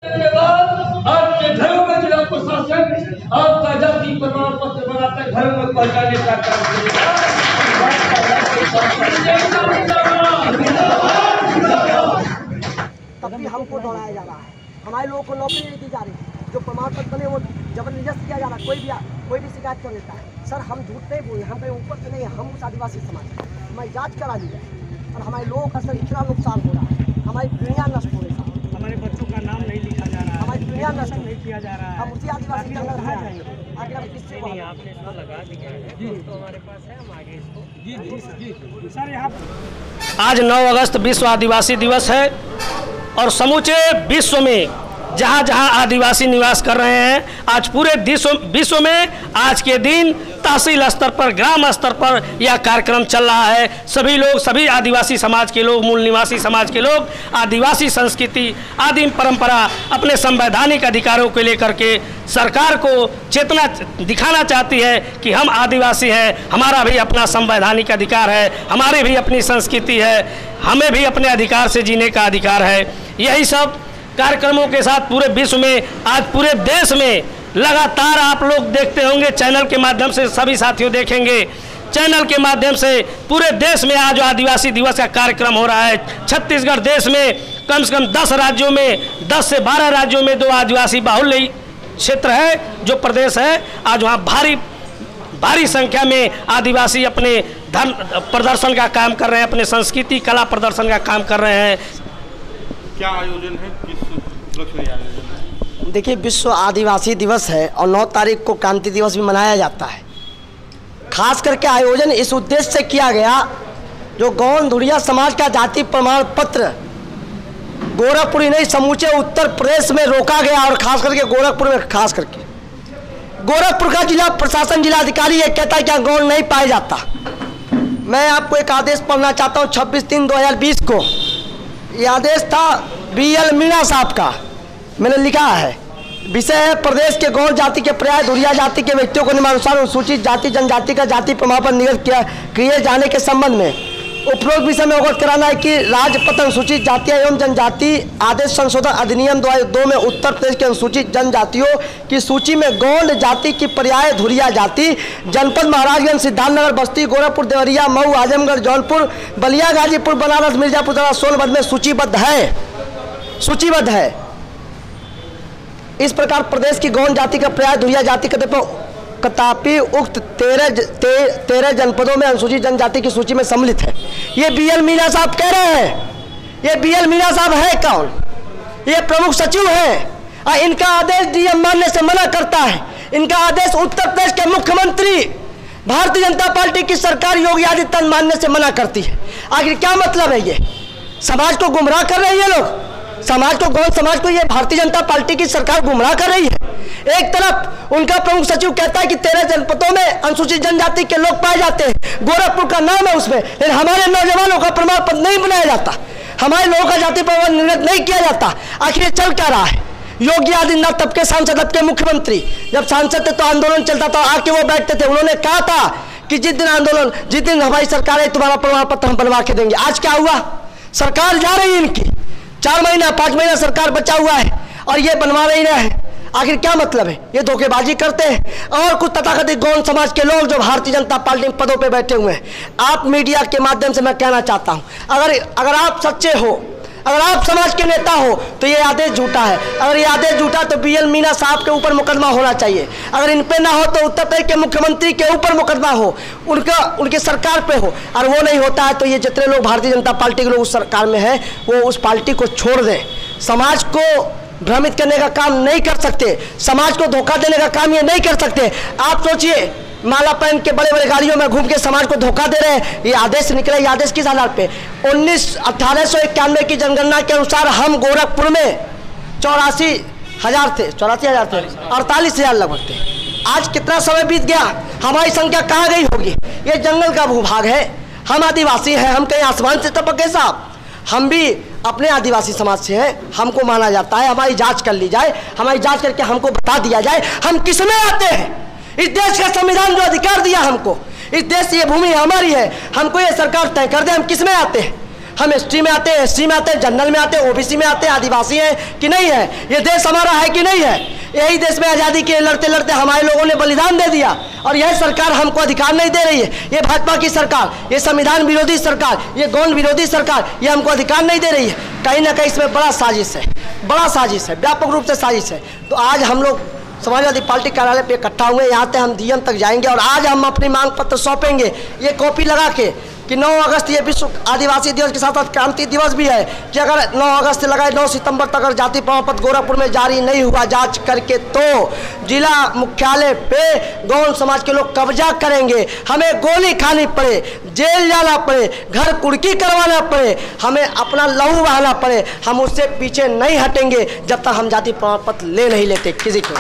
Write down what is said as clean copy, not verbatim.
आपके घरों में जिला प्रशासन आपका जाति प्रमाण पत्र बनाकर घरों में पहुंचाने का काम करेगा। तब भी हमको दौड़ाया जा रहा है, हमारे लोगों को नौकरी नहीं दी जा रही, जो प्रमाण पत्र बने वो जबरदस्त किया जा रहा है। कोई भी शिकायत कर लेता है। सर हम झूठ नहीं बोले, हम कहीं ऊपर से नहीं, हम उस आदिवासी समाज हमारी जाँच करा ली है और हमारे लोगों का सर इतना नुकसान हो रहा है, हमारी पीढ़ियाँ नष्ट हो रही है, हमारे बच्चों का नाम नहीं लिखा जा रहा है, हमारी पीढ़ियाँ नष्ट नहीं किया जा रहा है। हम उसी आदिवासी जंगल में आए हैं। आगे हम किससे नहीं, आपने इसको लगा दिया है तो हमारे पास है, हम आगे इसको सर यहाँ आज 9 अगस्त विश्व आदिवासी दिवस है और समूचे विश्व में जहाँ जहाँ आदिवासी निवास कर रहे हैं, आज पूरे विश्व में आज के दिन तहसील स्तर पर, ग्राम स्तर पर यह कार्यक्रम चल रहा है। सभी लोग, सभी आदिवासी समाज के लोग, मूल निवासी समाज के लोग आदिवासी संस्कृति, आदिम परंपरा, अपने संवैधानिक अधिकारों को लेकर के सरकार को चेतना दिखाना चाहती है कि हम आदिवासी हैं, हमारा भी अपना संवैधानिक अधिकार है, हमारी भी अपनी संस्कृति है, हमें भी अपने अधिकार से जीने का अधिकार है। यही सब कार्यक्रमों के साथ पूरे विश्व में, आज पूरे देश में लगातार आप लोग देखते होंगे, चैनल के माध्यम से सभी साथियों देखेंगे, चैनल के माध्यम से पूरे देश में आज आदिवासी दिवस का कार्यक्रम हो रहा है। छत्तीसगढ़ देश में कम से कम 10 राज्यों में, 10 से 12 राज्यों में 2 आदिवासी बाहुल्य क्षेत्र है, जो प्रदेश है। आज वहाँ भारी संख्या में आदिवासी अपने धर्म प्रदर्शन का काम कर रहे हैं, अपने संस्कृति कला प्रदर्शन का काम कर रहे हैं। क्या आयोजन है, किस उपलक्ष्य में आयोजन है? देखिए, विश्व आदिवासी दिवस है और 9 तारीख को क्रांति दिवस भी मनाया जाता है। खास करके आयोजन इस उद्देश्य से किया गया, जो गौंड धुरिया समाज का जाति प्रमाण पत्र गोरखपुर ही नहीं समूचे उत्तर प्रदेश में रोका गया और खास करके गोरखपुर में, खास करके गोरखपुर का जिला प्रशासन, जिलाधिकारी ये कहता है कि गौंड नहीं पाया जाता। मैं आपको एक आदेश पढ़ना चाहता हूँ 26/3/2020 को। ये आदेश था BL मीणा साहब का, मैंने लिखा है। विषय है प्रदेश के गौड़ जाति के पर्याय धुरिया जाति के व्यक्तियों को नियमानुसार अनुसूचित जाति जनजाति का जाति प्रमाण पत्र निर्गत किए जाने के संबंध में उपरोक्त विषय में अवगत कराना है कि राज्य पत्र अनुसूचित जाति एवं जनजाति आदेश संशोधन अधिनियम 2002 में उत्तर प्रदेश के अनुसूचित जनजातियों की सूची में गौंड जाति की पर्याय धुरिया जाति जनपद महाराजगंज, सिद्धार्थनगर, बस्ती, गोरखपुर, देवरिया, मऊ, आजमगढ़, जौनपुर, बलिया, गाजीपुर, बनारस, मिर्जापुर तथा सोनभद्र में सूचीबद्ध है। इस प्रकार प्रदेश की गौंड जाति का पर्याय धुरिया जाति कदापि उक्त 13 जनपदों में अनुसूचित जनजाति की सूची में सम्मिलित है। ये BL मीणा साहब कह रहे हैं। ये BL मीणा साहब है कौन? ये प्रमुख सचिव हैं। इनका आदेश DM मानने से मना करता है। इनका आदेश उत्तर प्रदेश के मुख्यमंत्री भारतीय जनता पार्टी की सरकार योगी आदित्यनाथ मानने से मना करती है। आखिर क्या मतलब है? ये समाज को गुमराह कर रहे हैं ये लोग, समाज को, गौंड समाज को ये भारतीय जनता पार्टी की सरकार गुमराह कर रही है। एक तरफ उनका प्रमुख सचिव कहता है कि 13 जनपदों में अनुसूचित जनजाति के लोग पाए जाते हैं, गोरखपुर का नाम है उसमें, लेकिन हमारे नौजवानों का प्रमाण पत्र नहीं बनाया जाता, हमारे लोगों का जाति प्रमाण निर्गत नहीं किया जाता। आखिर ये चल क्या रहा है? योगी आदित्यनाथ तब के सांसद, अब के मुख्यमंत्री, जब सांसद थे तो आंदोलन चलता था, आके वो बैठते थे, उन्होंने कहा था कि जिस दिन हमारी सरकार है तुम्हारा प्रमाण पत्र हम बनवा के देंगे। आज क्या हुआ? सरकार जा रही है इनकी, 4 महीना 5 महीना सरकार बचा हुआ है और ये बनवा नहीं रहे हैं। आखिर क्या मतलब है? ये धोखेबाजी करते हैं। और कुछ तथाकथित गौंड समाज के लोग जो भारतीय जनता पार्टी के पदों पे बैठे हुए हैं, आप मीडिया के माध्यम से मैं कहना चाहता हूं, अगर आप सच्चे हो, अगर आप समाज के नेता हो तो ये आदेश झूठा है। अगर ये आदेश झूठा तो BL मीणा साहब के ऊपर मुकदमा होना चाहिए। अगर इन पे ना हो तो उत्तर प्रदेश के मुख्यमंत्री के ऊपर मुकदमा हो, उनकी सरकार पे हो। और वो नहीं होता है तो ये जितने लोग भारतीय जनता पार्टी के लोग उस सरकार में हैं, वो उस पार्टी को छोड़ दें। समाज को भ्रमित करने का काम नहीं कर सकते, समाज को धोखा देने का काम ये नहीं कर सकते। आप सोचिए, माला पहन के बड़े बड़े गाड़ियों में घूम के समाज को धोखा दे रहे हैं। ये आदेश निकले, ये आदेश किस आधार पे? 1891 की जनगणना के अनुसार हम गोरखपुर में 84,000 थे, 48,000 लगभग थे। आज कितना समय बीत गया, हमारी संख्या कहाँ गई होगी? ये जंगल का भूभाग है, हम आदिवासी हैं, हम कहीं आसमान से टपके साहब? हम भी अपने आदिवासी समाज से हैं, हमको माना जाता है। हमारी जांच कर ली जाए, हमारी जांच करके हमको बता दिया जाए हम किस में आते हैं। इस देश का संविधान जो अधिकार दिया हमको, इस देश से ये भूमि हमारी है, हमको ये सरकार तय कर दे हम किस में आते हैं। हम ST में आते हैं, SC में आते हैं, जनरल में आते हैं, OBC में आते हैं, आदिवासी हैं कि नहीं है? ये देश हमारा है कि नहीं है? यही देश में आज़ादी के लड़ते लड़ते हमारे लोगों ने बलिदान दे दिया और यह सरकार हमको अधिकार नहीं दे रही है। ये भाजपा की सरकार, ये संविधान विरोधी सरकार, ये गौण विरोधी सरकार, ये हमको अधिकार नहीं दे रही है। कहीं ना कहीं इसमें बड़ा साजिश है, बड़ा साजिश है, व्यापक रूप से साजिश है। तो आज हम लोग समाजवादी पार्टी कार्यालय पे इकट्ठा हुए, यहाँ से हम DM तक जाएंगे और आज हम अपनी मांग पत्र सौंपेंगे, ये कॉपी लगा के कि 9 अगस्त ये विश्व आदिवासी दिवस के साथ साथ क्रांति दिवस भी है कि अगर 9 अगस्त से लगाए 9 सितंबर तक अगर जाति प्रमाण पत्र गोरखपुर में जारी नहीं हुआ जांच करके तो जिला मुख्यालय पे गौंड समाज के लोग कब्जा करेंगे, हमें गोली खानी पड़े, जेल जाना पड़े, घर कुर्की करवाना पड़े, हमें अपना लहू बहाना पड़े, हम उससे पीछे नहीं हटेंगे जब तक हम जाति प्रमाण पत्र ले नहीं लेते किसी को।